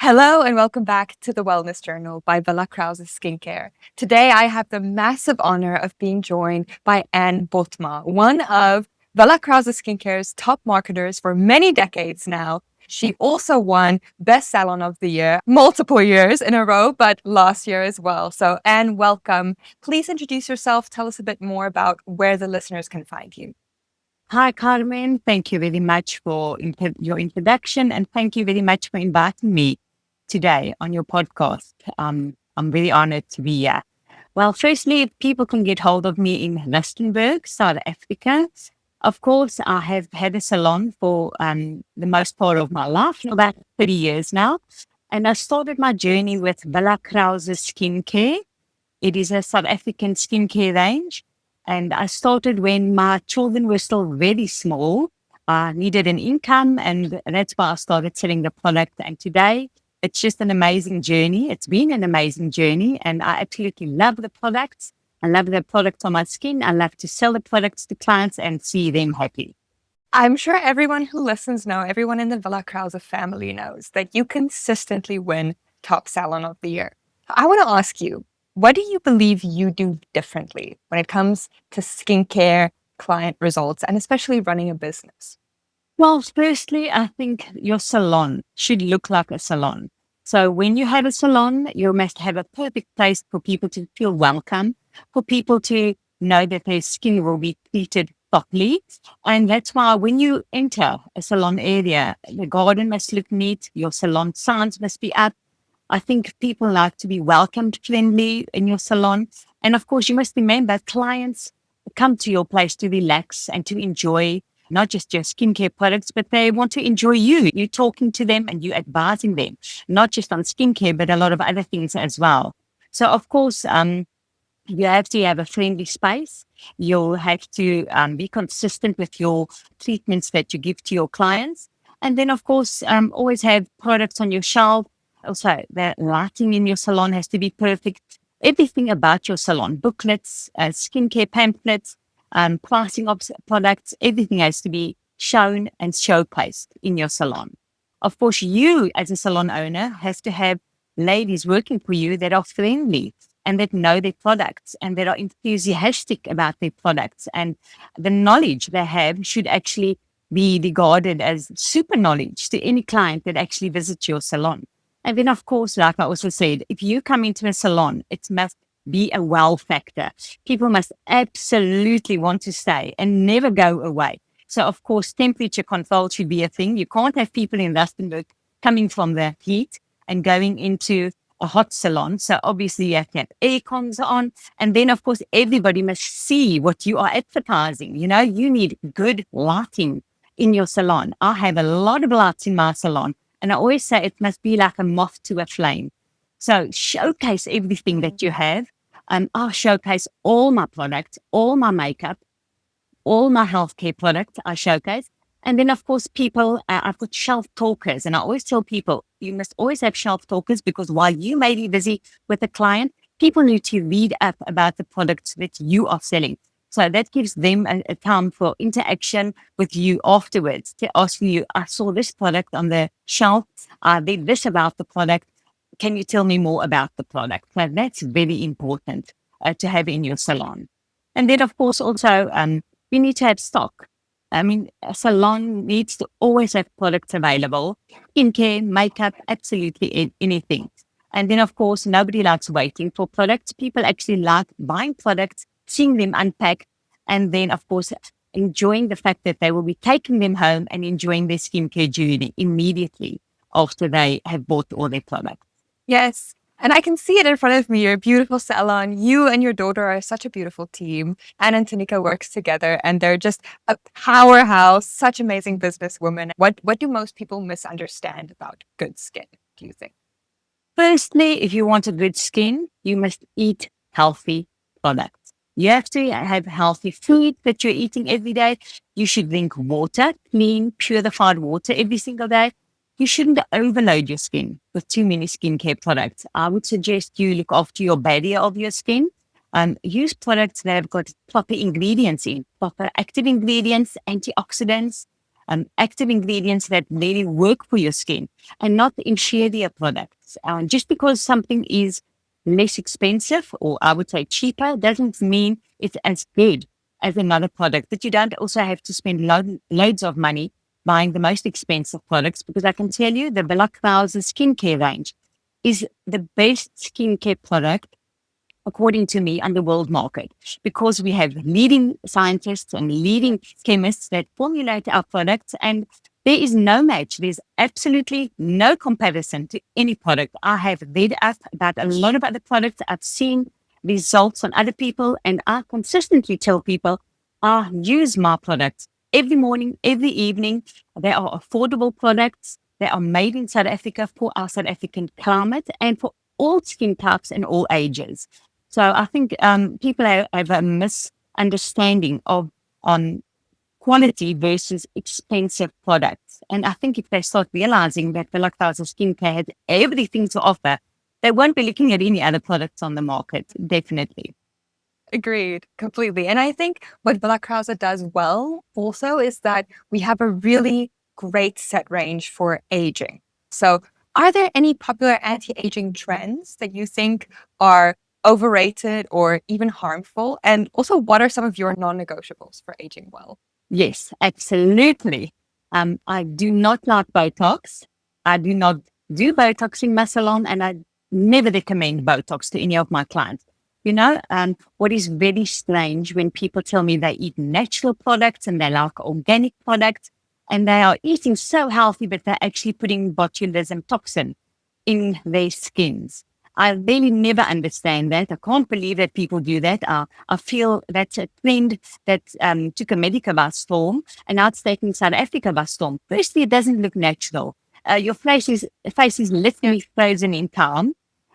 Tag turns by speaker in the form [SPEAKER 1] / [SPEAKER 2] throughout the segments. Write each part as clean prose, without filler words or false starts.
[SPEAKER 1] Hello and welcome back to the Wellness Journal by Willa Krause Skin Care. Today I have the massive honor of being joined by Anne Botma, one of Willa Krause Skin Care's top marketers for many decades now. She also won Best Salon of the Year multiple years in a row, but last year as well. So Anne, welcome. Please introduce yourself. Tell us a bit more about where the listeners can find you.
[SPEAKER 2] Hi, Carmen. Thank you very much for your introduction, and thank you very much for inviting me today on your podcast. I'm very honored to be here. Well, firstly, people can get hold of me in Rustenburg, South Africa. Of course, I have had a salon for the most part of my life, about 30 years now. And I started my journey with Willa Krause Skin Care. It is a South African skincare range. And I started when my children were still very small. I needed an income, and that's why I started selling the product. And today, it's just an amazing journey. It's been an amazing journey, and I absolutely love the products. I love the products on my skin. I love to sell the products to clients and see them happy.
[SPEAKER 1] I'm sure everyone who listens everyone in the Willa Krause family knows that you consistently win Top Salon of the Year. I want to ask you, what do you believe you do differently when it comes to skincare, client results, and especially running a business?
[SPEAKER 2] Well, firstly, I think your salon should look like a salon. So when you have a salon, you must have a perfect place for people to feel welcome, for people to know that their skin will be treated properly. And that's why when you enter a salon area, the garden must look neat, your salon signs must be up. I think people like to be welcomed friendly in your salon. And of course, you must remember clients come to your place to relax and to enjoy not just your skincare products, but they want to enjoy you. You're talking to them and you're advising them, not just on skincare, but a lot of other things as well. So, of course, you have to have a friendly space. You'll have to be consistent with your treatments that you give to your clients. And then, of course, always have products on your shelf. Also, the lighting in your salon has to be perfect. Everything about your salon, booklets, skincare pamphlets, pricing of products, everything has to be shown and showcased in your salon. Of course, you as a salon owner has to have ladies working for you that are friendly and that know their products and that are enthusiastic about their products. And the knowledge they have should actually be regarded as super knowledge to any client that actually visits your salon. And then, of course, like I also said, if you come into a salon, it must be a wow factor. People must absolutely want to stay and never go away. So, of course, temperature control should be a thing. You can't have people in Rustenburg coming from the heat and going into a hot salon. So obviously you have to have air cons on. And then, of course, everybody must see what you are advertising. You know, you need good lighting in your salon. I have a lot of lights in my salon. And I always say it must be like a moth to a flame. So showcase everything that you have. I'll showcase all my products, all my makeup, all my healthcare products I showcase. And then, of course, people, I've got shelf talkers. And I always tell people, you must always have shelf talkers because while you may be busy with a client, people need to read up about the products that you are selling. So that gives them a time for interaction with you afterwards to ask you, I saw this product on the shelf. I read this about the product. Can you tell me more about the product? So that's very important to have in your salon. And then, of course, also, we need to have stock. I mean, a salon needs to always have products available, skincare, makeup, absolutely anything. And then, of course, nobody likes waiting for products. People actually like buying products, seeing them unpacked, and then, of course, enjoying the fact that they will be taking them home and enjoying their skincare journey immediately after they have bought all their products.
[SPEAKER 1] Yes. And I can see it in front of me, your beautiful salon. You and your daughter are such a beautiful team. Anne and Tanika works together and they're just a powerhouse, such amazing businesswomen. What do most people misunderstand about good skin, do you think?
[SPEAKER 2] Firstly, if you want a good skin, you must eat healthy products. You have to have healthy food that you're eating every day. You should drink water, clean, purified water every single day. You shouldn't overload your skin with too many skincare products. I would suggest you look after your barrier of your skin. Use products that have got proper ingredients in, proper active ingredients, antioxidants, active ingredients that really work for your skin and not inferior products. Just because something is less expensive, or I would say cheaper, doesn't mean it's as good as another product. But you don't also have to spend loads of money buying the most expensive products, because I can tell you the Willa Krause skincare range is the best skincare product, according to me, on the world market, because we have leading scientists and leading chemists that formulate our products, and there is no match. There's absolutely no comparison to any product. I have read up about a lot of other products. I've seen results on other people, and I consistently tell people, I use my products every morning, every evening. They are affordable products. They are made in South Africa for our South African climate and for all skin types and all ages. So I think people have a misunderstanding of on quality versus expensive products. And I think if they start realizing that Willa Krause Skincare has everything to offer, they won't be looking at any other products on the market, definitely.
[SPEAKER 1] Agreed, completely. And I think what Willa Krause does well also is that we have a really great set range for aging. So are there any popular anti-aging trends that you think are overrated or even harmful? And also, what are some of your non-negotiables for aging well?
[SPEAKER 2] Yes, absolutely. I do not like Botox. I do not do Botox in my salon, and I never recommend Botox to any of my clients. You know, what is very strange when people tell me they eat natural products and they like organic products and they are eating so healthy, but they're actually putting botulism toxin in their skins. I really never understand that. I can't believe that people do that. I feel that's a trend that took America by storm, and now it's taking South Africa by storm. Firstly, it doesn't look natural. Your face is literally frozen in time.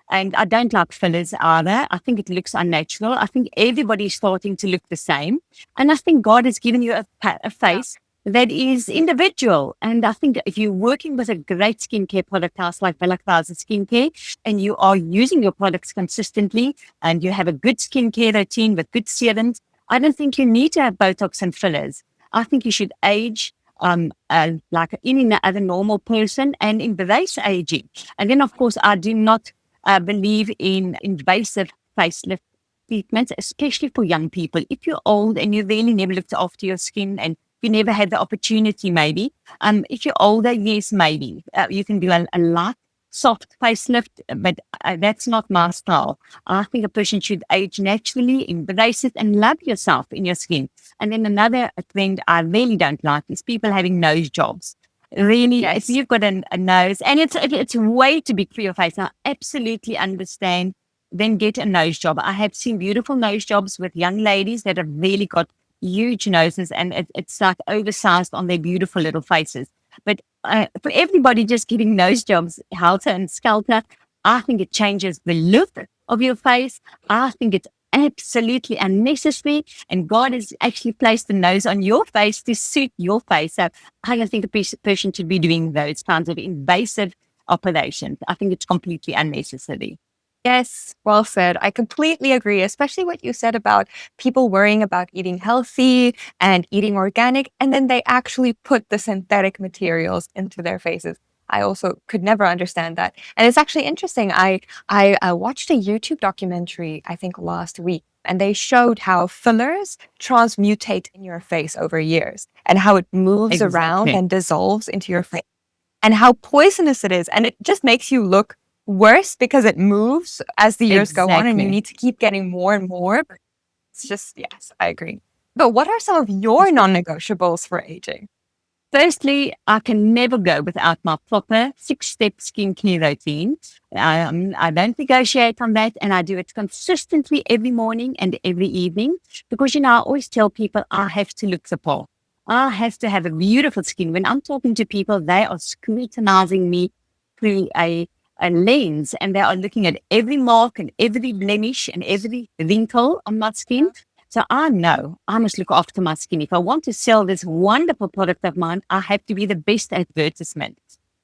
[SPEAKER 2] And I don't like fillers either. I think it looks unnatural. I think everybody's starting to look the same. And I think God has given you a face that is individual. And I think if you're working with a great skincare product house like Willa Krause Skincare, and you are using your products consistently, and you have a good skincare routine with good serums, I don't think you need to have Botox and fillers. I think you should age like any other normal person and embrace aging. And then, of course, I do not believe in invasive facelift treatments, especially for young people. If you're old and you really never looked after your skin and you never had the opportunity, maybe. If you're older, yes, maybe. You can do a light, soft facelift, but that's not my style. I think a person should age naturally, embrace it, and love yourself in your skin. And then another trend I really don't like is people having nose jobs. Really, if you've got a nose and it's way too big for your face, I absolutely understand. Then get a nose job. I have seen beautiful nose jobs with young ladies that have really got huge noses, and it's like oversized on their beautiful little faces. But for everybody just getting nose jobs, helter and skelter, I think it changes the look of your face. I think it's absolutely unnecessary, and God has actually placed the nose on your face to suit your face. So I don't think a person should be doing those kinds of invasive operations. I think it's completely unnecessary.
[SPEAKER 1] Yes, well said. I completely agree, especially what you said about people worrying about eating healthy and eating organic, and then they actually put the synthetic materials into their faces. I also could never understand that. And it's actually interesting. I watched a YouTube documentary, I think last week, and they showed how fillers transmutate in your face over years and how it moves around and dissolves into your face and how poisonous it is. And it just makes you look worse because it moves as the years go on and you need to keep getting more and more. But it's just, yes, I agree. But what are some of your non-negotiables for aging?
[SPEAKER 2] Firstly, I can never go without my proper 6-step skincare routine. I don't negotiate on that, and I do it consistently every morning and every evening because, you know, I always tell people I have to look the part. I have to have a beautiful skin. When I'm talking to people, they are scrutinizing me through a lens, and they are looking at every mark and every blemish and every wrinkle on my skin. So I know I must look after my skin. If I want to sell this wonderful product of mine, I have to be the best advertisement.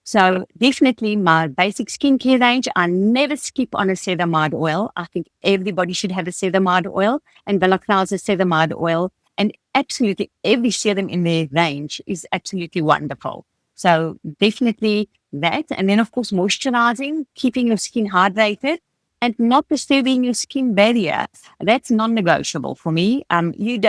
[SPEAKER 2] So definitely my basic skincare range, I never skip on a ceramide oil. I think everybody should have a ceramide oil, and Willa Krause ceramide oil And absolutely every serum in their range is absolutely wonderful. So definitely that. And then, of course, moisturizing, keeping your skin hydrated and not disturbing your skin barrier. That's non-negotiable for me.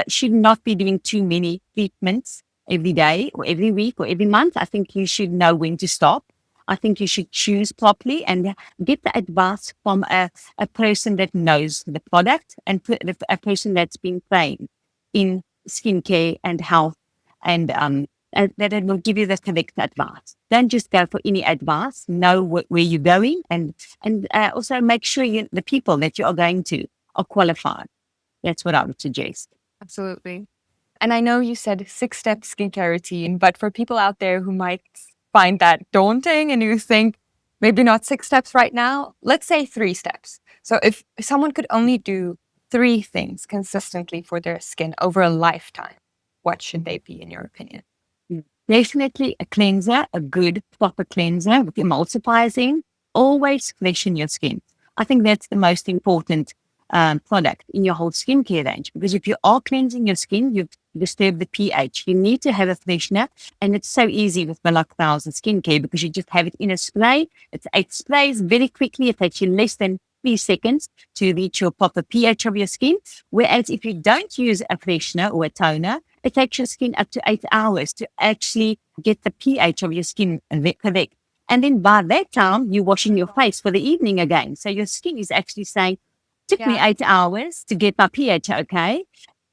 [SPEAKER 2] Should not be doing too many treatments every day or every week or every month. I think you should know when to stop. I think you should choose properly and get the advice from a person that knows the product and a person that's been trained in skincare and health, and that it will give you the correct advice. Don't just go for any advice. Know where you're going, and also make sure the people that you are going to are qualified. That's what I would suggest.
[SPEAKER 1] Absolutely. And I know you said 6-step skincare routine, but for people out there who might find that daunting and you think maybe not 6 steps right now, let's say 3 steps. So if someone could only do 3 things consistently for their skin over a lifetime, what should they be in your opinion?
[SPEAKER 2] Definitely a cleanser, a good proper cleanser with emulsifying. Always freshen your skin. I think that's the most important product in your whole skincare range, because if you are cleansing your skin, you've disturbed the pH. You need to have a freshener, and it's so easy with Willa Krause Skincare because you just have it in a spray. It's 8 sprays very quickly. It takes you less than 3 seconds to reach your proper pH of your skin. Whereas if you don't use a freshener or a toner, it takes your skin up to 8 hours to actually get the pH of your skin correct. And then by that time, you're washing your face for the evening again. So your skin is actually saying, took me
[SPEAKER 1] Yeah.
[SPEAKER 2] 8 hours to get my pH okay.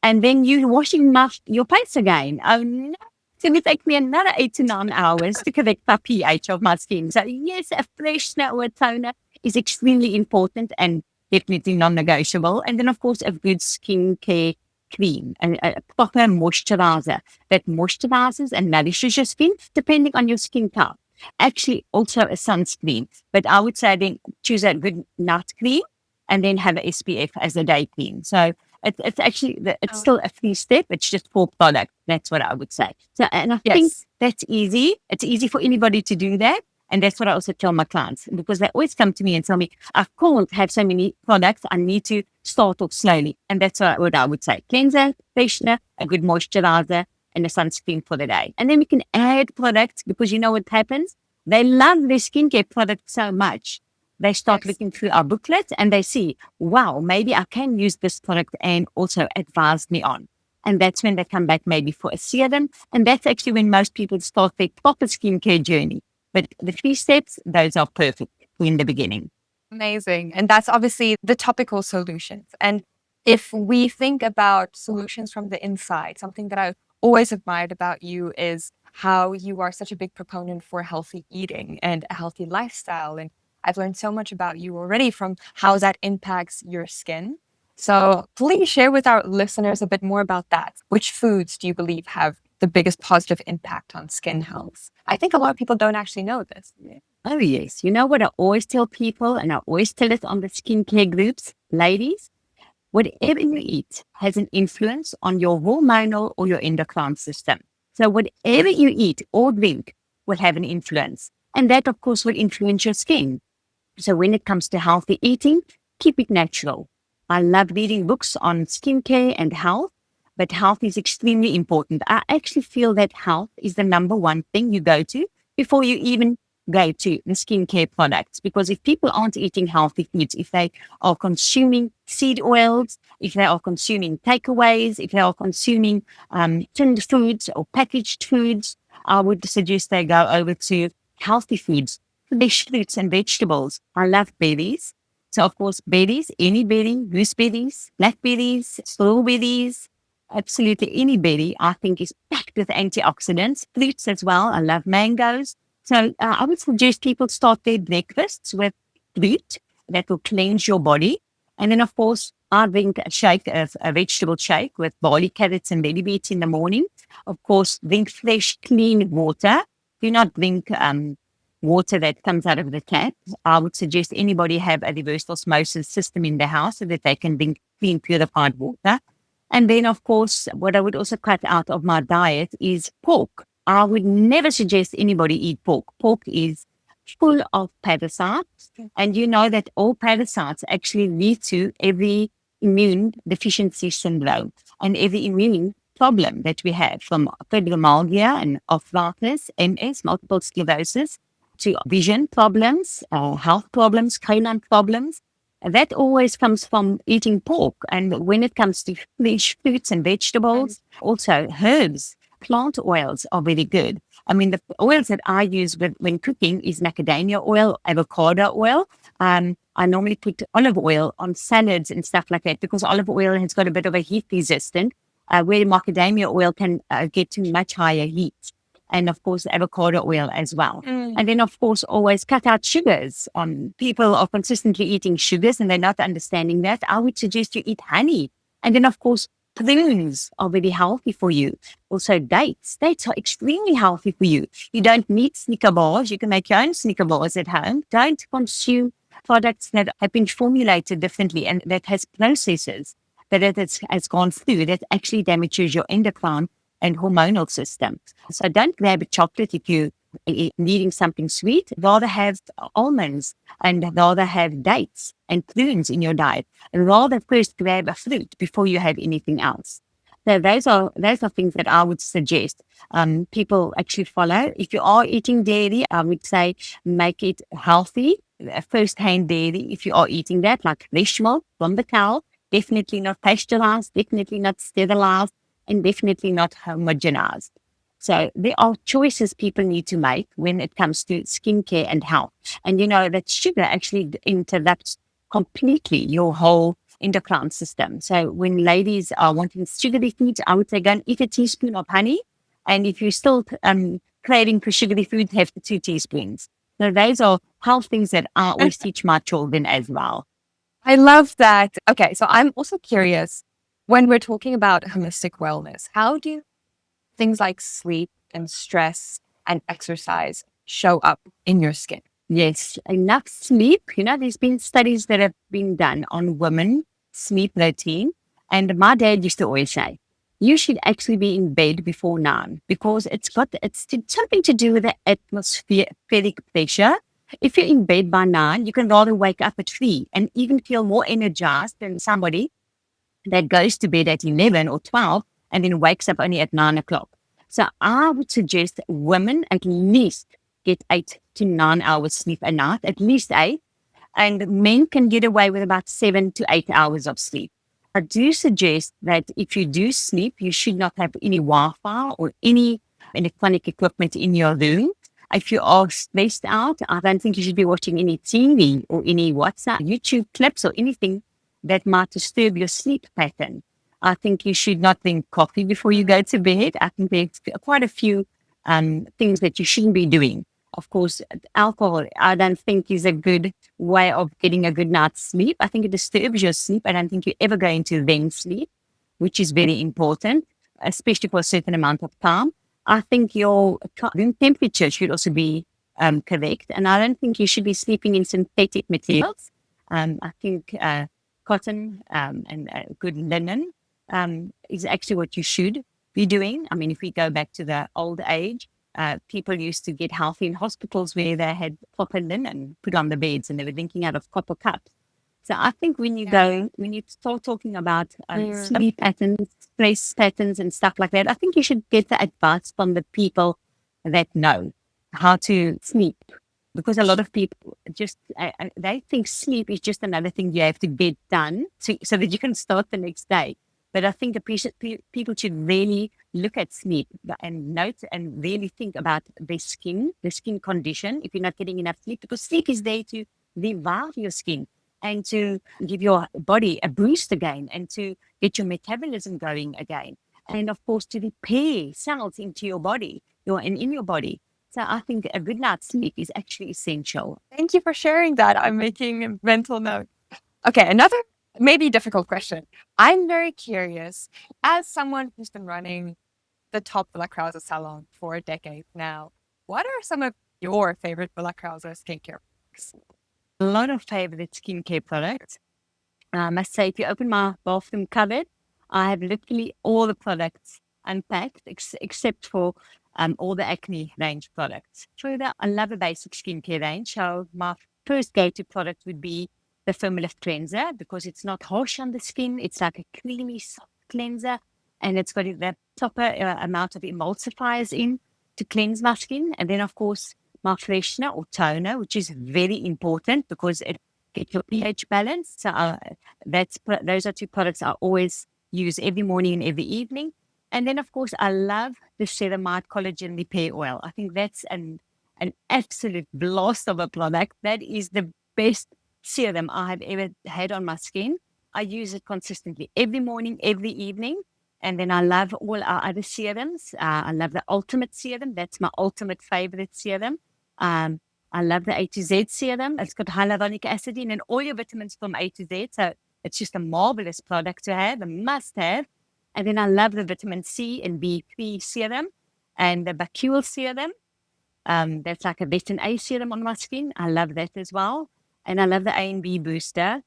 [SPEAKER 2] And then you're washing your face again. Oh no. It's going to take me another 8 to 9 hours to correct the pH of my skin. So yes, a freshener or a toner is extremely important and definitely non-negotiable. And then of course, a good skincare cream, a proper moisturizer that moisturizes and nourishes your skin depending on your skin type. Actually, also a sunscreen, but I would say then choose a good night cream and then have a SPF as a day cream. So it's actually, it's
[SPEAKER 1] Oh,
[SPEAKER 2] still a 3 step. It's just 4 products. That's what I would say. So, and I think
[SPEAKER 1] yes.
[SPEAKER 2] that's easy. It's easy for anybody to do that. And that's what I also tell my clients, because they always come to me and tell me, I can't have so many products. I need to start off slowly. And that's what I would say. Cleanser, freshener, a good moisturizer, and a sunscreen for the day. And then we can add products, because you know what happens? They love their skincare products so much. They start
[SPEAKER 1] Yes.
[SPEAKER 2] looking through our booklet and they see, wow, maybe I can use this product, and also advise me on. And that's when they come back maybe for a serum. And that's actually when most people start their proper skincare journey. But the 3 steps, those are perfect in the beginning.
[SPEAKER 1] Amazing. And that's obviously the topical solutions. And if we think about solutions from the inside, something that I always admired about you is how you are such a big proponent for healthy eating and a healthy lifestyle. And I've learned so much about you already from how that impacts your skin. So please share with our listeners a bit more about that. Which foods do you believe have the biggest positive impact on skin health? I think a lot of people don't actually know this.
[SPEAKER 2] Oh, yes. You know what I always tell people, and I always tell it on the skincare groups, ladies, whatever you eat has an influence on your hormonal or your endocrine system. So whatever you eat or drink will have an influence. And that, of course, will influence your skin. So when it comes to healthy eating, keep it natural. I love reading books on skincare and health, but health is extremely important. I actually feel that health is the number one thing you go to before you even go to the skincare products. Because if people aren't eating healthy foods, if they are consuming seed oils, if they are consuming takeaways, if they are consuming tinned foods or packaged foods, I would suggest they go over to healthy foods, fresh fruits and vegetables. I love berries. So, of course, berries, any berry, gooseberries, blackberries, strawberries, absolutely any berry, I think, is packed with antioxidants. Fruits as well. I love mangoes. So, I would suggest people start their breakfasts with fruit that will cleanse your body. And then, of course, I drink a vegetable shake with barley, carrots, and baby beets in the morning. Of course, drink fresh, clean water. Do not drink water that comes out of the tap. I would suggest anybody have a reverse osmosis system in their house so that they can drink clean, purified water. And then, of course, what I would also cut out of my diet is pork. I would never suggest anybody eat pork. Pork is full of parasites. And you know that all parasites actually lead to every immune deficiency syndrome and every immune problem that we have, from fibromyalgia and arthritis, MS, multiple sclerosis, to vision problems, health problems, canine problems. And that always comes from eating pork. And when it comes to fish, fruits and vegetables, also herbs, plant oils are very good. I mean, the oils that I use when cooking is macadamia oil, avocado oil. I normally put olive oil on salads and stuff like that, because olive oil has got a bit of a heat resistant, where macadamia oil can get to much higher heat. And of course, avocado oil as well. And then, of course, always cut out sugars. People are consistently eating sugars and they're not understanding that. I would suggest you eat honey. And then, of course, prunes are very healthy for you. Also, dates. Dates are extremely healthy for you. You don't need Snicker bars. You can make your own Snicker bars at home. Don't consume products that have been formulated differently and that has processes that it has gone through that actually damages your endocrine and hormonal system. So don't grab a chocolate if you needing something sweet. Rather have almonds and rather have dates and prunes in your diet. And rather first grab a fruit before you have anything else. So those are things that I would suggest people actually follow. If you are eating dairy, I would say make it healthy. First-hand dairy, if you are eating that, like fresh milk from the cow, definitely not pasteurized, definitely not sterilized, and definitely not homogenized. So there are choices people need to make when it comes to skincare and health. And you know that sugar actually interrupts completely your whole endocrine system. So when ladies are wanting sugary foods, I would say go and eat a teaspoon of honey. And if you're still craving for sugary food, have the 2 teaspoons. So those are health things that I always teach my children as well.
[SPEAKER 1] I love that. Okay, so I'm also curious, when we're talking about holistic wellness, how do things like sleep and stress and exercise show up in your skin?
[SPEAKER 2] Yes, enough sleep. You know, there's been studies that have been done on women sleep routine. And my dad used to always say, you should actually be in bed before 9, because something to do with the atmospheric pressure. If you're in bed by 9, you can rather wake up at 3 and even feel more energized than somebody that goes to bed at 11 or 12 and then wakes up only at 9 o'clock. So I would suggest women at least get 8 to 9 hours sleep a night, at least 8. And men can get away with about 7 to 8 hours of sleep. I do suggest that if you do sleep, you should not have any Wi-Fi or any electronic equipment in your room. If you are stressed out, I don't think you should be watching any TV or any WhatsApp, YouTube clips or anything that might disturb your sleep pattern. I think you should not drink coffee before you go to bed. I think there's quite a few things that you shouldn't be doing. Of course, alcohol, I don't think is a good way of getting a good night's sleep. I think it disturbs your sleep. I don't think you ever go into REM sleep, which is very important, especially for a certain amount of time. I think your room temperature should also be correct. And I don't think you should be sleeping in synthetic materials. I think cotton and good linen is actually what you should be doing. I mean, if we go back to the old age, people used to get healthy in hospitals where they had proper linen put on the beds and they were drinking out of copper cups. So I think when you start talking about sleep patterns, stress patterns and stuff like that, I think you should get the advice from the people that know how to sleep. Because a lot of people just, they think sleep is just another thing you have to get done so that you can start the next day. But I think people should really look at sleep and note and really think about the skin condition if you're not getting enough sleep, because sleep is there to revive your skin and to give your body a boost again and to get your metabolism going again. And of course, to repair cells into your body and in your body. So I think a good night's sleep is actually essential.
[SPEAKER 1] Thank you for sharing that. I'm making a mental note. Okay, another maybe difficult question. I'm very curious, as someone who's been running the top Willa Krause salon for a decade now, what are some of your favorite Willa Krause skincare products?
[SPEAKER 2] A lot of favorite skincare products. I must say, if you open my bathroom cupboard, I have literally all the products unpacked except for all the acne range products. Further, I love a basic skincare range. So my first go-to product would be the Firmlift cleanser, because it's not harsh on the skin. It's like a creamy, soft cleanser, and it's got the proper amount of emulsifiers in to cleanse my skin. And then, of course, my freshener or toner, which is very important because it gets your pH balance. So those are two products I always use every morning and every evening. And then, of course, I love the ceramide collagen repair oil. I think that's an absolute blast of a product. That is the best serum I have ever had on my skin. I use it consistently every morning, every evening. And then I love all our other serums. I love the Ultimate Serum. That's my ultimate favorite serum. Um, I love the A to Z serum. It's got hyaluronic acid in and all your vitamins from A to Z. So it's just a marvelous product to have, a must have. And then I love the vitamin C and B3 serum and the Bacule serum. That's like a vitamin A serum on my skin. I love that as well. And I love the A and B booster.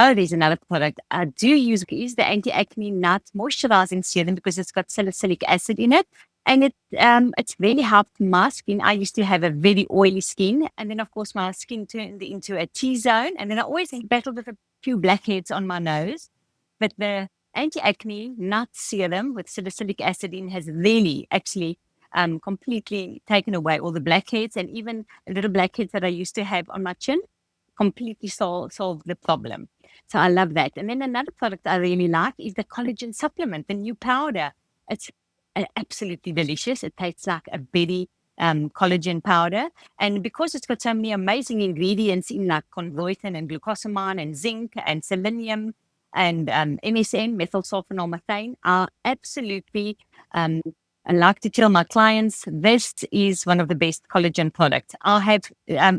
[SPEAKER 2] Oh, there's another product I do use is the anti-acne nut moisturizing serum because it's got salicylic acid in it. And it's really helped my skin. I used to have a very oily skin. And then, of course, my skin turned into a T-zone. And then I always battled with a few blackheads on my nose. But the anti-acne nut serum with salicylic acid in has really actually completely taken away all the blackheads and even little blackheads that I used to have on my chin. Completely solve the problem. So I love that. And then another product I really like is the collagen supplement, the new powder. It's absolutely delicious. It tastes like a berry collagen powder. And because it's got so many amazing ingredients in like chondroitin and glucosamine and zinc and selenium and MSM, methyl sulfonylmethane, I absolutely I like to tell my clients this is one of the best collagen products I have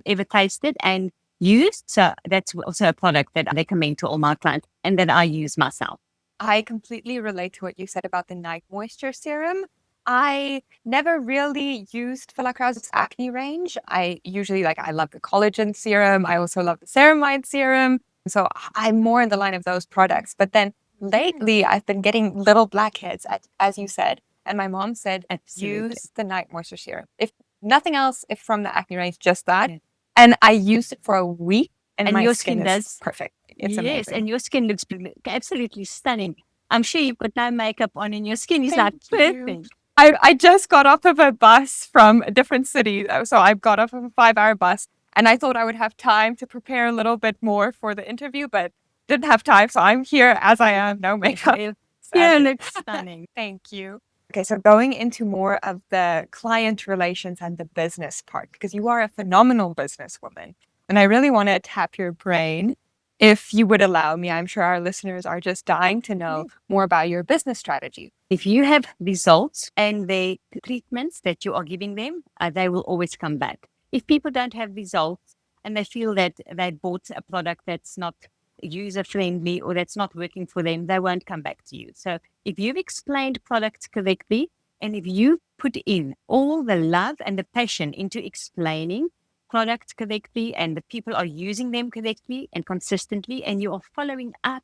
[SPEAKER 2] ever tasted and used. So that's also a product that I recommend to all my clients and that I use myself.
[SPEAKER 1] I completely relate to what you said about the night moisture serum. I never really used Willa Krause's acne range. I usually I love the collagen serum. I also love the ceramide serum. So I'm more in the line of those products. But then lately I've been getting little blackheads, as you said. And my mom said,
[SPEAKER 2] Absolutely.
[SPEAKER 1] use the night moisture serum. If nothing else, if from the acne range, just that.
[SPEAKER 2] Yeah.
[SPEAKER 1] And I used it for a week and my
[SPEAKER 2] your
[SPEAKER 1] skin is perfect. It's
[SPEAKER 2] yes,
[SPEAKER 1] amazing.
[SPEAKER 2] and your skin looks absolutely stunning. I'm sure you've got no makeup on and your skin is
[SPEAKER 1] Thank
[SPEAKER 2] like
[SPEAKER 1] you.
[SPEAKER 2] perfect.
[SPEAKER 1] I just got off of a bus from a different city. So I got off of a 5-hour bus and I thought I would have time to prepare a little bit more for the interview, but didn't have time. So I'm here as I am, no makeup.
[SPEAKER 2] Yeah,
[SPEAKER 1] Sadly.
[SPEAKER 2] looks stunning.
[SPEAKER 1] Thank you. Okay, so going into more of the client relations and the business part, because you are a phenomenal businesswoman. And I really want to tap your brain if you would allow me. I'm sure our listeners are just dying to know more about your business strategy.
[SPEAKER 2] If you have results and the treatments that you are giving them, they will always come back. If people don't have results and they feel that they bought a product that's not user friendly or that's not working for them, they won't come back to you. So if you've explained products correctly and if you put in all the love and the passion into explaining products correctly and the people are using them correctly and consistently and you are following up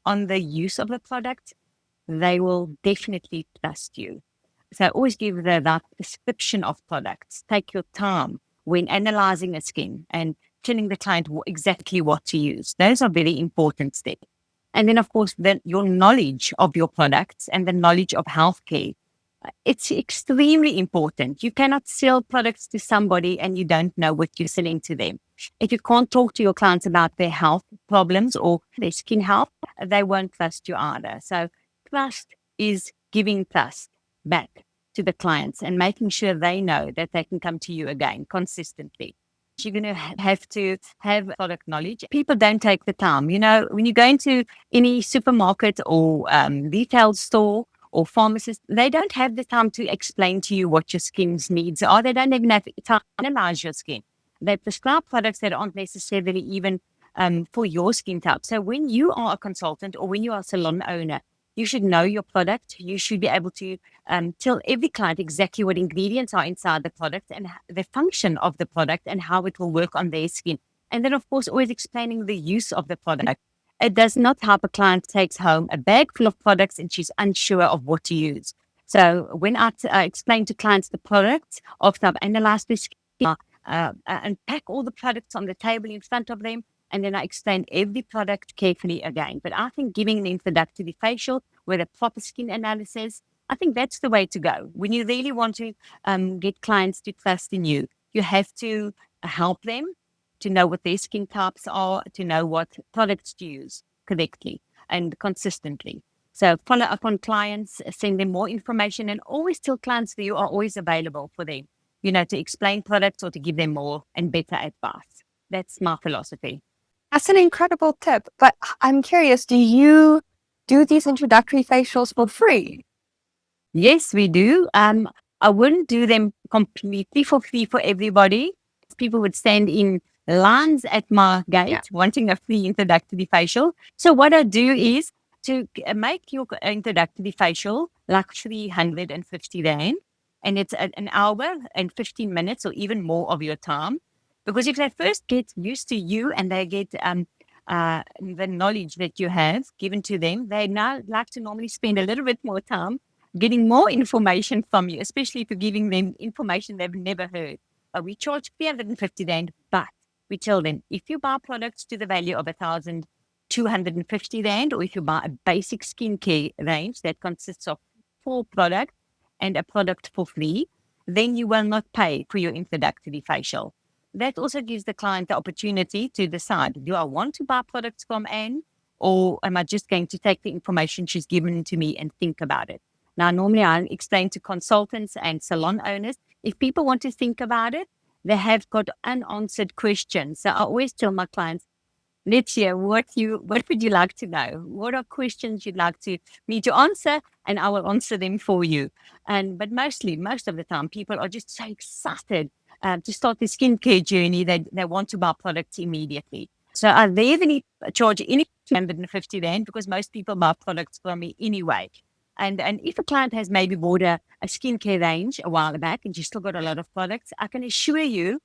[SPEAKER 2] on the use of the product, they will definitely trust you. So always give the right description of products. Take your time when analyzing a skin and telling the client exactly what to use. Those are very important steps. And then, of course, your knowledge of your products and the knowledge of healthcare. It's extremely important. You cannot sell products to somebody and you don't know what you're selling to them. If you can't talk to your clients about their health problems or their skin health, they won't trust you either. So trust is giving trust back to the clients and making sure they know that they can come to you again consistently. You're going to have to have product knowledge. People don't take the time. You know, when you go into any supermarket or retail store or pharmacist, they don't have the time to explain to you what your skin's needs are. They don't even have time to analyze your skin. They prescribe products that aren't necessarily even for your skin type. So when you are a consultant or when you are a salon owner, you should know your product. You should be able to tell every client exactly what ingredients are inside the product and the function of the product and how it will work on their skin. And then, of course, always explaining the use of the product. It does not help a client takes home a bag full of products and she's unsure of what to use. So when I explain to clients the products, after I've analyzed the skin, unpack all the products on the table in front of them, and then I explain every product carefully again. But I think giving an introductory facial with a proper skin analysis, I think that's the way to go. When you really want to get clients to trust in you, you have to help them to know what their skin types are, to know what products to use correctly and consistently. So follow up on clients, send them more information, and always tell clients that you are always available for them, to explain products or to give them more and better advice. That's my philosophy.
[SPEAKER 1] That's an incredible tip. But I'm curious, do you do these introductory facials for free?
[SPEAKER 2] Yes, we do. I wouldn't do them completely for free for everybody. People would stand in lines at my
[SPEAKER 1] Yeah.
[SPEAKER 2] gate wanting a free introductory facial. So what I do is to make your introductory facial like 350 rand, and it's an hour and 15 minutes or even more of your time. Because if they first get used to you and they get the knowledge that you have given to them, they now like to normally spend a little bit more time getting more information from you, especially if you're giving them information they've never heard. We charge 350 rand, but we tell them if you buy products to the value of 1,250 rand, or if you buy a basic skincare range that consists of 4 products and a product for free, then you will not pay for your introductory facial. That also gives the client the opportunity to decide, do I want to buy products from Anne, or am I just going to take the information she's given to me and think about it? Now, normally I explain to consultants and salon owners, if people want to think about it, they have got unanswered questions. So I always tell my clients, let's hear what would you like to know? What are questions you'd like me to answer? And I will answer them for you. But most of the time, people are just so excited to start the skincare journey. They want to buy products immediately. So I rarely charge any 250 rand because most people buy products from me anyway. And if a client has maybe bought a skincare range a while back and she's still got a lot of products, I can assure you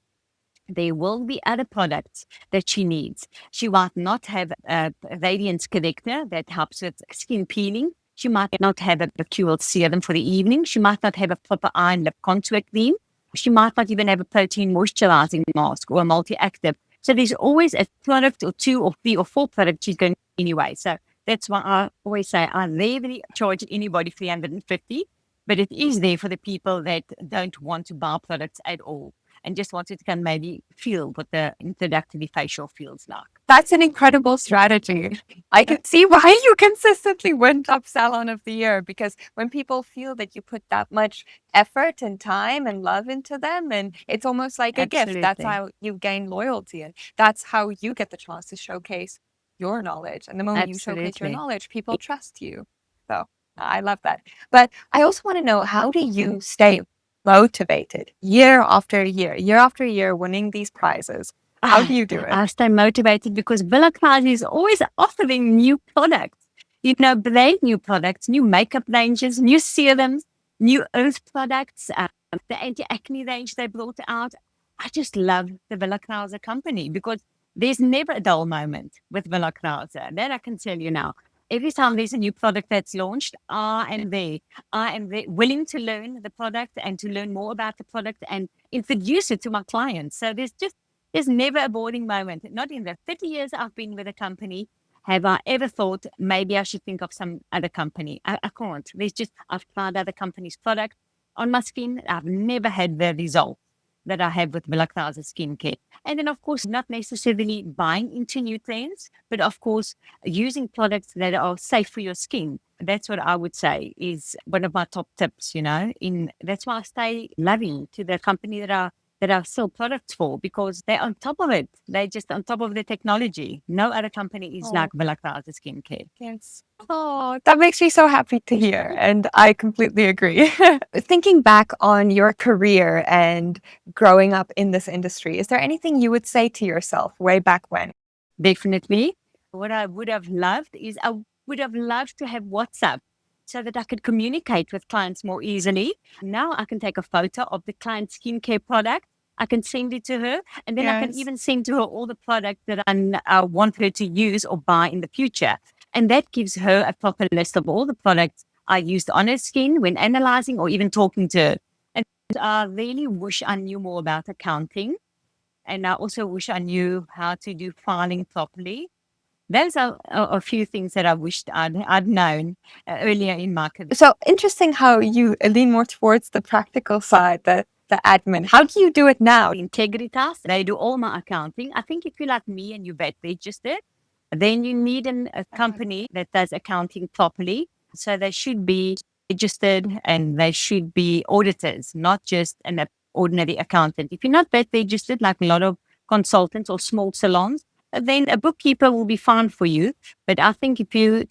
[SPEAKER 2] there will be other products that she needs. She might not have a radiance corrector that helps with skin peeling. She might not have a Cure serum for the evening. She might not have a proper eye and lip contour cream. She might not even have a protein moisturizing mask or a multi-active. So there's always a product or 2 or 3 or 4 products she's going to anyway. So that's why I always say I rarely charge anybody 350, but it is there for the people that don't want to buy products at all and just wanted to come maybe feel what the introductory facial feels like.
[SPEAKER 1] That's an incredible strategy. I can see why you consistently win Top Salon of the Year, because when people feel that you put that much effort and time and love into them, and it's almost like a gift, that's
[SPEAKER 2] Absolutely.
[SPEAKER 1] how you gain loyalty. And that's how you get the chance to showcase your knowledge. And the moment you showcase your
[SPEAKER 2] Absolutely.
[SPEAKER 1] knowledge, people trust you. So I love that. But I also want to know, how do you stay motivated year after year, winning these prizes? How do you do it?
[SPEAKER 2] I stay motivated because Willa Krause is always offering new products, brand new products, new makeup ranges, new serums, new earth products, the anti-acne range they brought out. I just love the Willa Krause company because there's never a dull moment with Willa Krause. That I can tell you now. Every time there's a new product that's launched, I am there. I am there, willing to learn the product and to learn more about the product and introduce it to my clients. So there's never a boring moment. Not in the 30 years I've been with a company have I ever thought maybe I should think of some other company. I can't. I've tried other companies' product on my skin. I've never had the result that I have with Willa Krause Skin Care. And then, of course, not necessarily buying into new trends, but of course, using products that are safe for your skin. That's what I would say is one of my top tips, that's why I stay loving to the company that I sell products for, because they're on top of it. They're just on top of the technology. No other company is like Willa Krause Skin Care.
[SPEAKER 1] Yes. Oh, that makes me so happy to hear. And I completely agree. Thinking back on your career and growing up in this industry, is there anything you would say to yourself way back when?
[SPEAKER 2] Definitely. What I would have loved is I would have loved to have WhatsApp so that I could communicate with clients more easily. Now I can take a photo of the client's skincare product. I can send it to her, and then I can even send to her all the products that I want her to use or buy in the future. And that gives her a proper list of all the products I used on her skin when analyzing or even talking to her. And I really wish I knew more about accounting. And I also wish I knew how to do filing properly. Those are a few things that I wished I'd known earlier in my career.
[SPEAKER 1] So interesting how you lean more towards the practical side, the admin. How do you do it now?
[SPEAKER 2] Integritas, they do all my accounting. I think if you're like me and you VAT registered, then you need a company that does accounting properly. So they should be registered and they should be auditors, not just an ordinary accountant. If you're not VAT registered, like a lot of consultants or small salons, then a bookkeeper will be fine for you. But I think if you're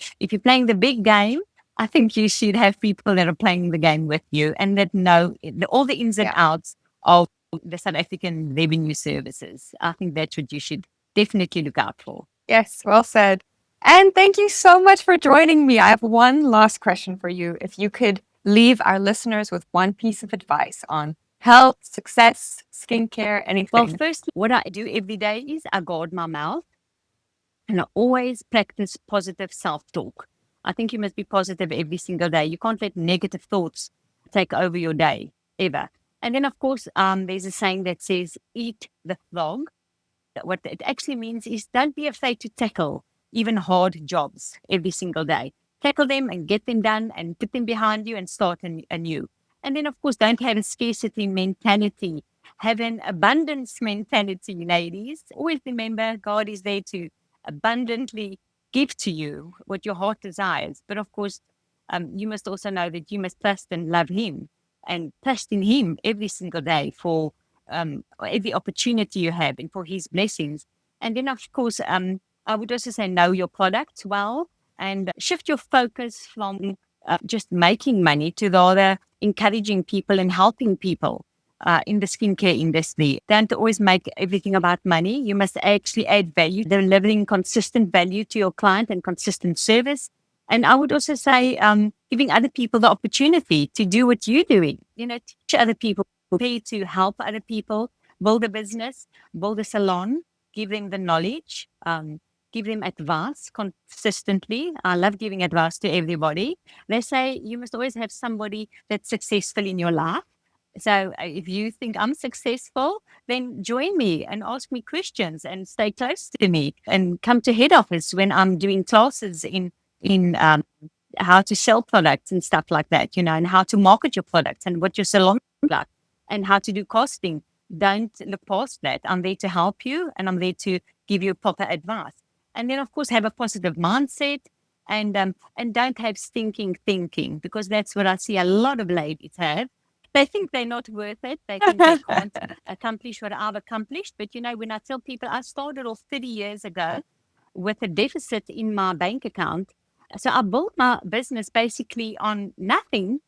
[SPEAKER 2] playing the big game, I think you should have people that are playing the game with you and that know all the ins and outs of the South African revenue services. I think that's what you should definitely look out for.
[SPEAKER 1] Yes, well said. And thank you so much for joining me. I have one last question for you. If you could leave our listeners with one piece of advice on health, success, skincare, anything.
[SPEAKER 2] Well, first, what I do every day is I guard my mouth and I always practice positive self talk. I think you must be positive every single day. You can't let negative thoughts take over your day ever. And then, of course, there's a saying that says, eat the frog. What it actually means is don't be afraid to tackle even hard jobs every single day. Tackle them and get them done and put them behind you and start anew. And then, of course, don't have a scarcity mentality. Have an abundance mentality, ladies. Always remember God is there to abundantly give to you what your heart desires. But of course, you must also know that you must trust and love Him and trust in Him every single day for every opportunity you have and for His blessings. And then, of course, I would also say know your product well and shift your focus from just making money to rather encouraging people and helping people in the skincare industry. Don't always make everything about money. You must actually add value, delivering consistent value to your client and consistent service. And I would also say giving other people the opportunity to do what you're doing. Teach other people, pay to help other people, build a business, build a salon, give them the knowledge, give them advice consistently. I love giving advice to everybody. They say you must always have somebody that's successful in your life. So if you think I'm successful, then join me and ask me questions and stay close to me and come to head office when I'm doing classes in how to sell products and stuff like that, and how to market your products and what your salon is like and how to do costing. Don't look past that. I'm there to help you and I'm there to give you proper advice. And then, of course, have a positive mindset and don't have stinking thinking, because that's what I see a lot of ladies have. They think they're not worth it. They think they can't accomplish what I've accomplished. But, when I tell people I started off 30 years ago with a deficit in my bank account. So I built my business basically on nothing,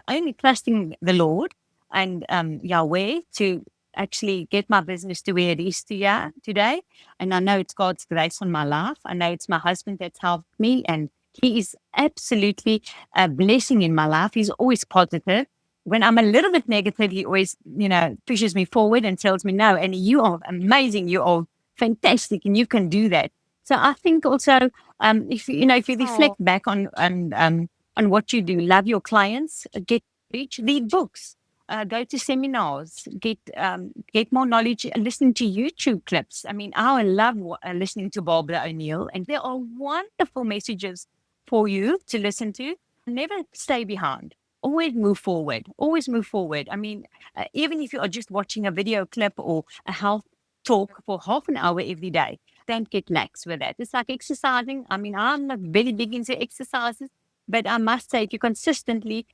[SPEAKER 2] only trusting the Lord and Yahweh to actually get my business to where it is today. And I know it's God's grace on my life. I know it's my husband that's helped me, and he is absolutely a blessing in my life. He's always positive. When I'm a little bit negative, he always, pushes me forward and tells me, no, and you are amazing. You are fantastic and you can do that. So I think also, if you reflect back on what you do, love your clients, get rich, read books, go to seminars, get more knowledge, listen to YouTube clips. I mean, I love listening to Barbara O'Neill, and there are wonderful messages for you to listen to. Never stay behind. Always move forward. Always move forward. I mean, even if you are just watching a video clip or a health talk for half an hour every day, don't get lax with that. It's like exercising. I mean, I'm not very big into exercises, but I must say, if you consistently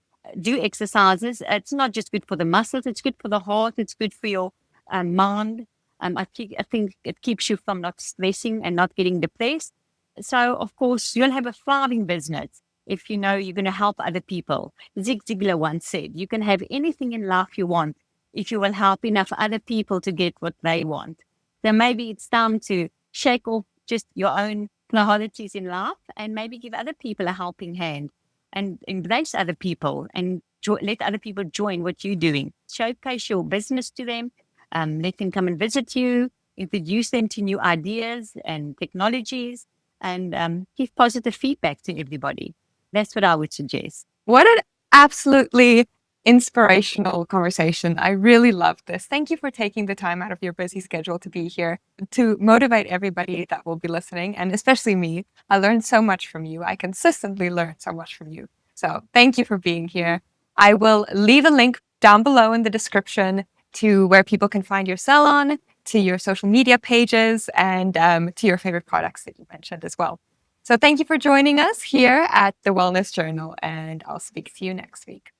[SPEAKER 2] do exercises, it's not just good for the muscles, it's good for the heart, it's good for your mind. I think it keeps you from not stressing and not getting depressed. So, of course, you'll have a thriving business if you know you're going to help other people. Zig Ziglar once said, you can have anything in life you want if you will help enough other people to get what they want. So maybe it's time to shake off just your own priorities in life and maybe give other people a helping hand and embrace other people and let other people join what you're doing. Showcase your business to them. Let them come and visit you, introduce them to new ideas and technologies, and give positive feedback to everybody. That's what I would suggest.
[SPEAKER 1] What an absolutely inspirational conversation. I really loved this. Thank you for taking the time out of your busy schedule to be here to motivate everybody that will be listening, and especially me. I learned so much from you. I consistently learn so much from you. So thank you for being here. I will leave a link down below in the description to where people can find your salon, to your social media pages, and to your favorite products that you mentioned as well. So thank you for joining us here at the Wellness Journal, and I'll speak to you next week.